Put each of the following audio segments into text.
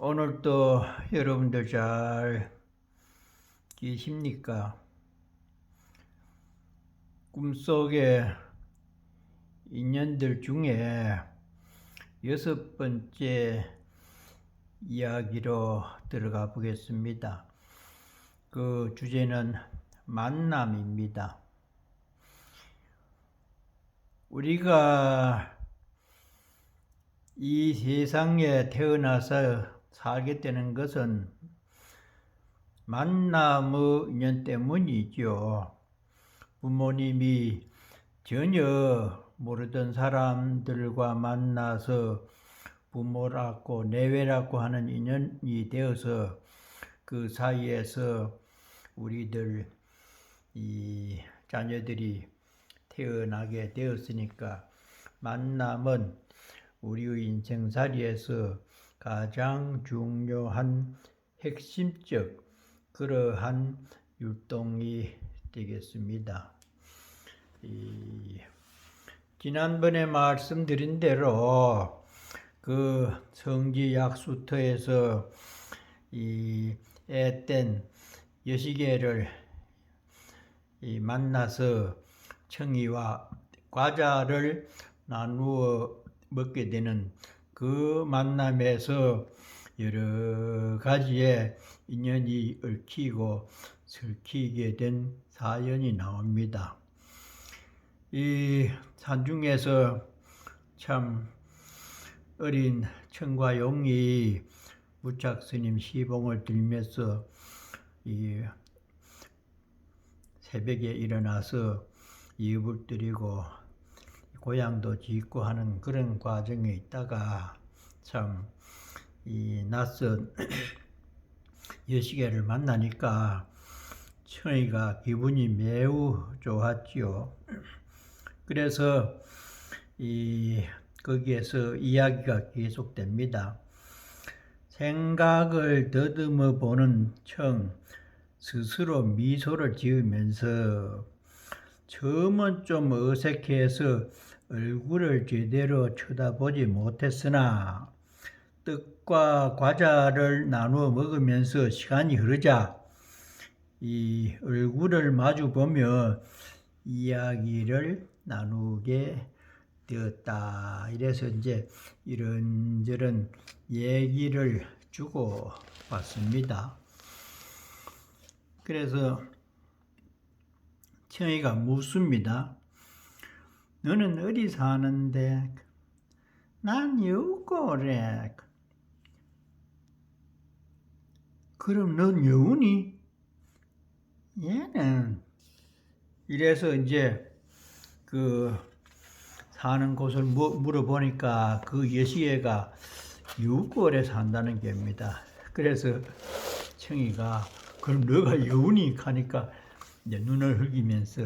오늘도 여러분들 잘 계십니까? 꿈속의 인연들 중에 6번째 이야기로 들어가 보겠습니다. 그 주제는 만남입니다. 우리가 이 세상에 태어나서 살게 되는 것은 만남의 인연 때문이죠. 부모님이 전혀 모르던 사람들과 만나서 부모라고 내외라고 하는 인연이 되어서 그 사이에서 우리들 이 자녀들이 태어나게 되었으니까 만남은 우리의 인생살이에서 가장 중요한 핵심적 그러한 율동이 되겠습니다. 지난번에 말씀드린 대로 그 성지약수터에서 이 앳된 여시개를 만나서 청이와 과자를 나누어 먹게 되는 그 만남에서 여러 가지의 인연이 얽히고 설키게 된 사연이 나옵니다. 이 산중에서 참 어린 청과 용이 무착스님 시봉을 들면서 이 새벽에 일어나서 이읍을 드리고 고향도 짓고 하는 그런 과정에 있다가 참 이 낯선 여시개를 만나니까 청이가 기분이 매우 좋았지요. 그래서 거기에서 이야기가 계속됩니다. 생각을 더듬어 보는 청 스스로 미소를 지으면서 처음은 좀 어색해서 얼굴을 제대로 쳐다보지 못했으나 떡과 과자를 나누어 먹으면서 시간이 흐르자 이 얼굴을 마주 보며 이야기를 나누게 되었다. 이래서 이제 이런저런 얘기를 주고 왔습니다. 그래서 청이가 묻습니다. 너는 어디 사는데? 난 여우고래. 그럼 넌 여우니? 얘는 이래서 이제 그 사는 곳을 물어보니까 그 여시애가 여우골에 산다는 겁니다. 그래서 청이가 그럼 너가 여우니? 하니까 이제 눈을 흘기면서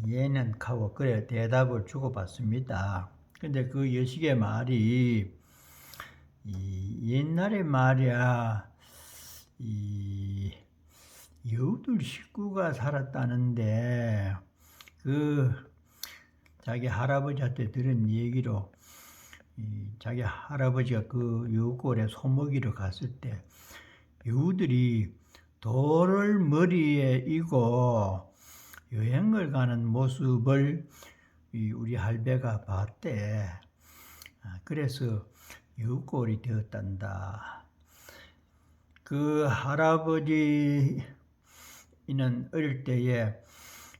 얘는 하고 그래 대답을 주고받습니다. 근데 그 여시애 말이 옛날에 말이야 여우들 식구가 살았다는데 그 자기 할아버지한테 들은 얘기로 자기 할아버지가 그 여우골에 소먹이러 갔을 때 여우들이 돌을 머리에 이고 여행을 가는 모습을 우리 할배가 봤대. 그래서 여우골이 되었단다. 그 할아버지는 어릴 때에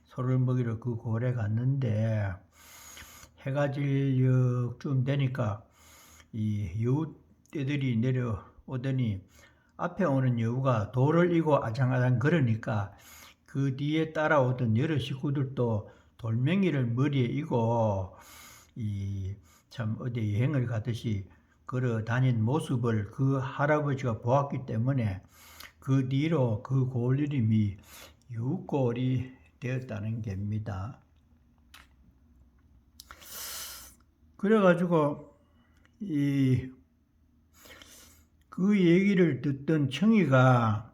소를 먹이러 그 골에 갔는데 해가 질 쯤 되니까 이 여우떼들이 내려오더니 앞에 오는 여우가 돌을 이고 아장아장 걸으니까 그 뒤에 따라오던 여러 식구들도 돌멩이를 머리에 이고 참 어디 여행을 가듯이 걸어 다닌 모습을 그 할아버지가 보았기 때문에 그 뒤로 그 골 이름이 여우골이 되었다는 겁니다. 그래가지고 그 얘기를 듣던 청이가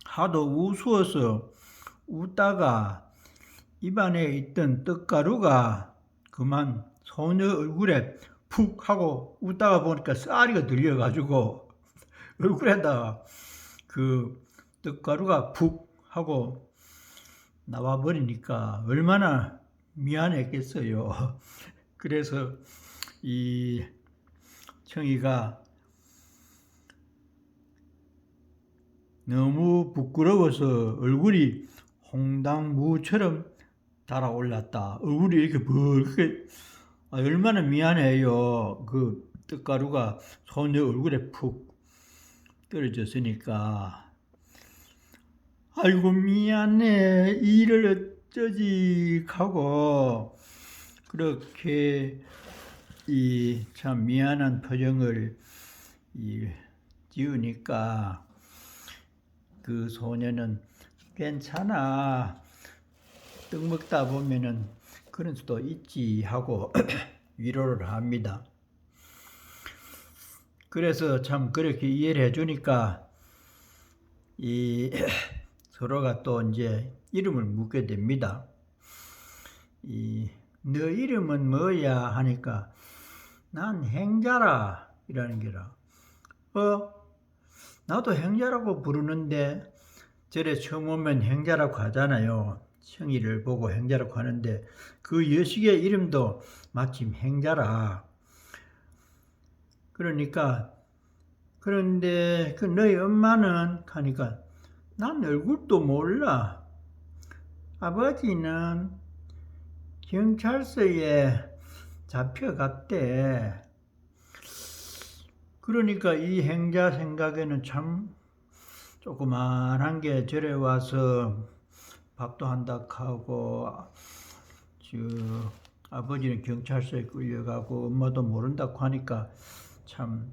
하도 우스워서 웃다가 입안에 있던 떡가루가 그만 소녀 얼굴에 푹 하고 웃다가 보니까 쌀이가 들려가지고 얼굴에다가 그 떡가루가 푹 하고 나와버리니까 얼마나 미안했겠어요. 그래서 이 청이가 너무 부끄러워서 얼굴이 홍당무처럼 달아올랐다. 얼굴이 이렇게 벌게 얼마나 미안해요. 그 떡가루가 소녀 얼굴에 푹 떨어졌으니까. 아이고 미안해. 일을 어쩌지 하고 그렇게 이 참 미안한 표정을 지으니까 그 소녀는 괜찮아. 떡 먹다 보면은 그런 수도 있지 하고 위로를 합니다. 그래서 참 그렇게 이해를 해주니까 이 서로가 또 이제 이름을 묻게 됩니다. 너 이름은 뭐야 하니까 난 행자라 이라는 게라. 나도 행자라고 부르는데 절에 처음 오면 행자라고 하잖아요. 청이를 보고 행자라고 하는데 그 여식의 이름도 마침 행자라. 그러니까 그런데 그 너희 엄마는 하니까 난 얼굴도 몰라. 아버지는 경찰서에 잡혀갔대. 그러니까 이 행자 생각에는 참 조그만한 게 절에 와서 밥도 한다 하고 아버지는 경찰서에 끌려가고 엄마도 모른다고 하니까 참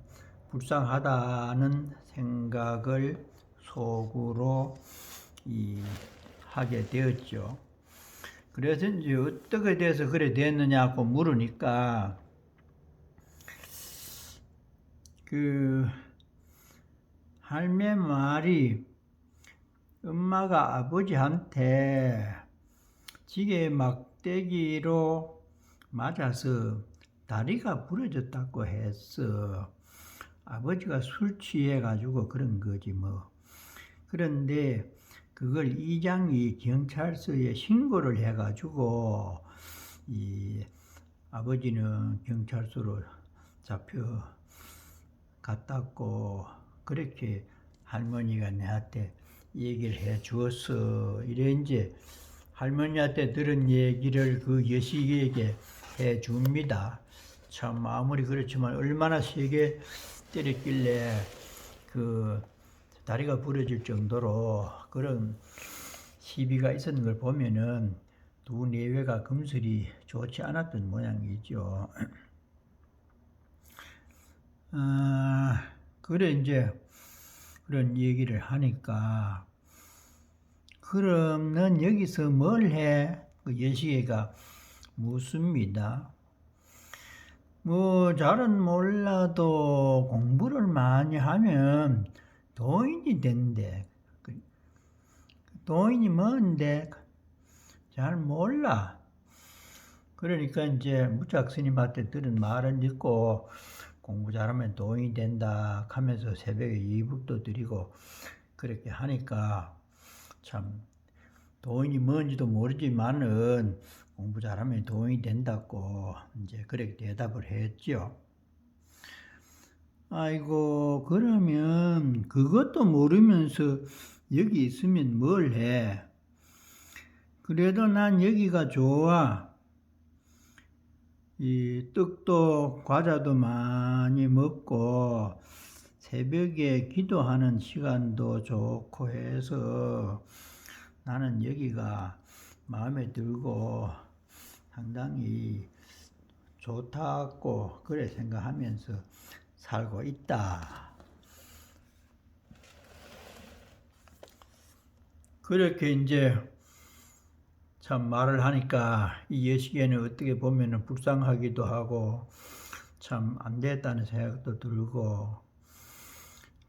불쌍하다는 생각을 속으로 하게 되었죠. 그래서 이제 어떻게 돼서 그래 됐느냐고 물으니까 그 할매 말이 엄마가 아버지한테 지게 막대기로 맞아서 다리가 부러졌다고 했어. 아버지가 술 취해가지고 그런 거지 뭐. 그런데 그걸 이장이 경찰서에 신고를 해가지고 이 아버지는 경찰서로 잡혀갔다고 그렇게 할머니가 내한테 얘기를 해 주었어. 이래 이제 할머니한테 들은 얘기를 그 여식에게 해 줍니다. 참 아무리 그렇지만 얼마나 세게 때렸길래 그 다리가 부러질 정도로 그런 시비가 있었는 걸 보면은 두 내외가 금슬이 좋지 않았던 모양이죠. 그래 이제 그런 얘기를 하니까 그럼 넌 여기서 뭘 해? 그 여시애가 묻습니다. 뭐 잘은 몰라도 공부를 많이 하면 도인이 된대. 도인이 뭔데? 잘 몰라. 그러니까 이제 무작 스님한테 들은 말은 듣고 공부 잘하면 도인이 된다 하면서 새벽에 이불도 드리고 그렇게 하니까 참 도인이 뭔지도 모르지만은 공부 잘하면 도인이 된다고 이제 그렇게 대답을 했죠. 아이고 그러면 그것도 모르면서 여기 있으면 뭘 해? 그래도 난 여기가 좋아. 이 떡도 과자도 많이 먹고 새벽에 기도하는 시간도 좋고 해서 나는 여기가 마음에 들고 상당히 좋다고 그래 생각하면서 살고 있다. 그렇게 이제 참 말을 하니까 이 여식에는 어떻게 보면은 불쌍하기도 하고 참 안 됐다는 생각도 들고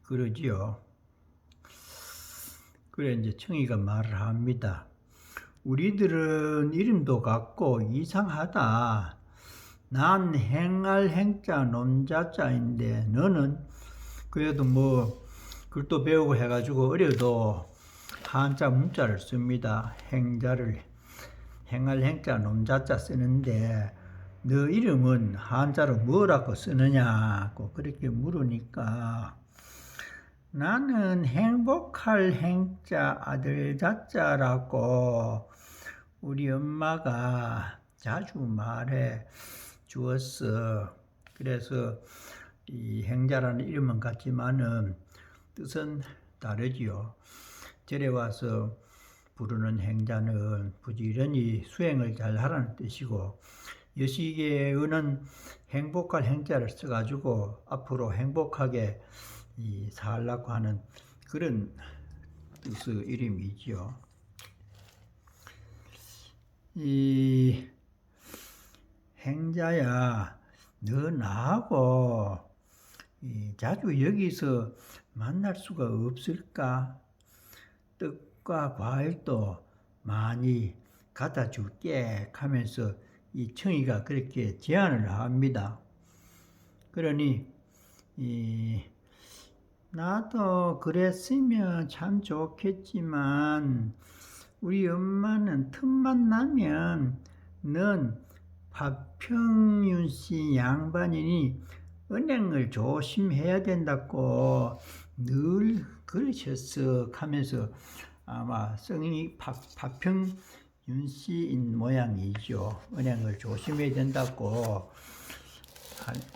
그러지요. 그래 이제 청이가 말을 합니다. 우리들은 이름도 같고 이상하다. 난 행할 행자 놈자자인데 너는 그래도 뭐 글도 배우고 해가지고 어려도 한자 문자를 씁니다. 행자를 행할 행자 놈자자 쓰는데 너 이름은 한자로 뭐라고 쓰느냐고 그렇게 물으니까 나는 행복할 행자 아들 자자라고 우리 엄마가 자주 말해 주었어. 그래서 이 행자라는 이름은 같지만은 뜻은 다르지요. 절에 와서 부르는 행자는 부지런히 수행을 잘 하라는 뜻이고 여시계의는 행복할 행자를 써가지고 앞으로 행복하게 살라고 하는 그런 뜻의 이름이지요. 이 행자야, 너 나하고 자주 여기서 만날 수가 없을까? 떡과 과일도 많이 갖다 줄게 하면서 이 청이가 그렇게 제안을 합니다. 그러니 나도 그랬으면 참 좋겠지만 우리 엄마는 틈만 나면 넌 박평윤 씨 양반이니 은행을 조심해야 된다고 늘 그러셨어 하면서 아마 성이 박평윤 씨인 모양이죠. 은행을 조심해야 된다고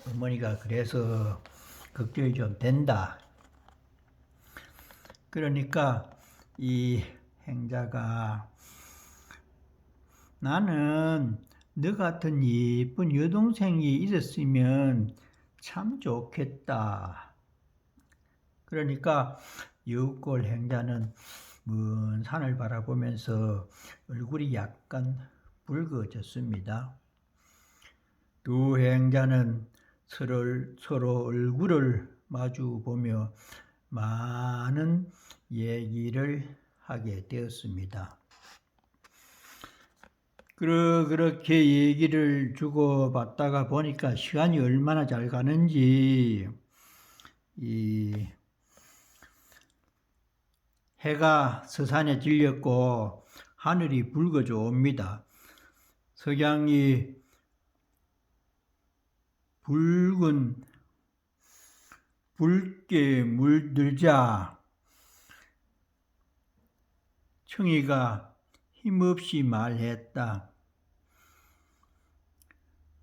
어머니가 그래서 걱정이 좀 된다. 그러니까 이 행자가 나는 너 같은 예쁜 여동생이 있었으면 참 좋겠다. 그러니까 여우골 행자는 먼 산을 바라보면서 얼굴이 약간 붉어졌습니다. 두 행자는 서로 얼굴을 마주 보며 많은 얘기를 하게 되었습니다. 그렇게 얘기를 주고받다가 보니까 시간이 얼마나 잘 가는지 이 해가 서산에 질렸고 하늘이 붉어져 옵니다. 석양이 붉게 물들자 청이가 힘없이 말했다.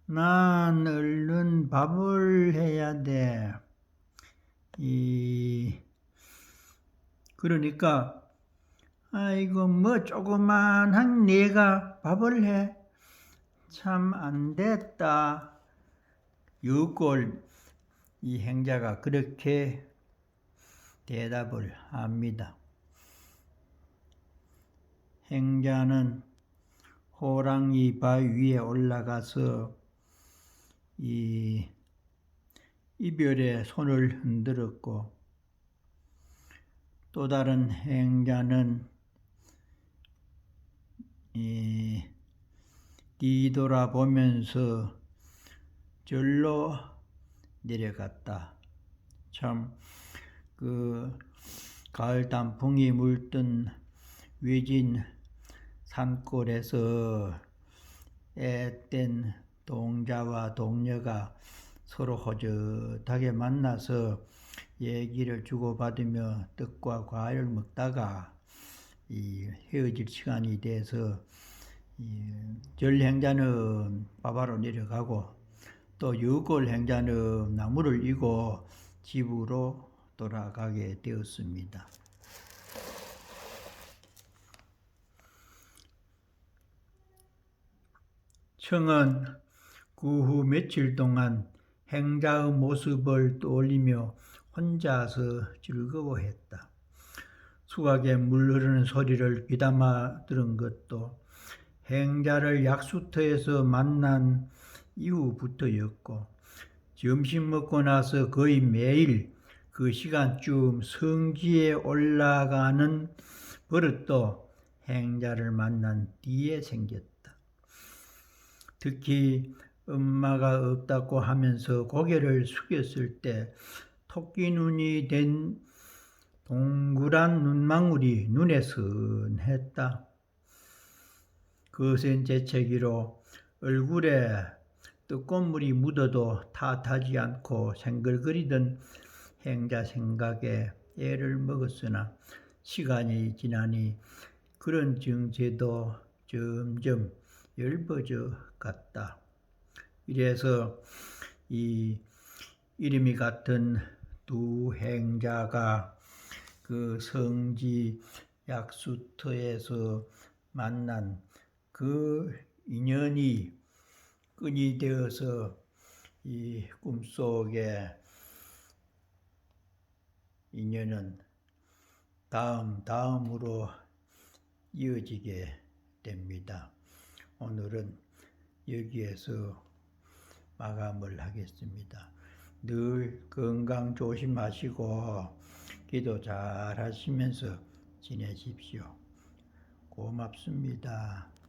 난 얼른 밥을 해야 돼. 그러니까 아이고 뭐 조그만한 내가 밥을 해. 참 안 됐다. 여골 이 행자가 그렇게 대답을 합니다. 행자는 호랑이 바위 위에 올라가서 이 이별의 손을 흔들었고 또 다른 행자는 뒤돌아보면서 절로 내려갔다. 참 그 가을 단풍이 물든 외진 산골에서 앳된 동자와 동녀가 서로 호젓하게 만나서 얘기를 주고받으며 떡과 과일을 먹다가 헤어질 시간이 돼서 절행자는 바바로 내려가고 또 여골 행자는 나무를 이고 집으로 돌아가게 되었습니다. 청은 그 후 며칠 동안 행자의 모습을 떠올리며 혼자서 즐거워했다. 수각에 물 흐르는 소리를 귀담아 들은 것도 행자를 약수터에서 만난 이후부터였고 점심 먹고 나서 거의 매일 그 시간쯤 성지에 올라가는 버릇도 행자를 만난 뒤에 생겼다. 특히 엄마가 없다고 하면서 고개를 숙였을 때 토끼 눈이 된 동그란 눈망울이 눈에 선했다. 그것은 재채기로 얼굴에 떡고물이 묻어도 탓하지 않고 생글거리던 행자 생각에 애를 먹었으나 시간이 지나니 그런 정체도 점점 엷어져 갔다. 이래서 이 이름이 같은 두 행자가 그 성지 약수터에서 만난 그 인연이 끈이 되어서 이 꿈속의 인연은 다음으로 이어지게 됩니다. 오늘은 여기에서 마감을 하겠습니다. 늘 건강 조심하시고 기도 잘 하시면서 지내십시오. 고맙습니다.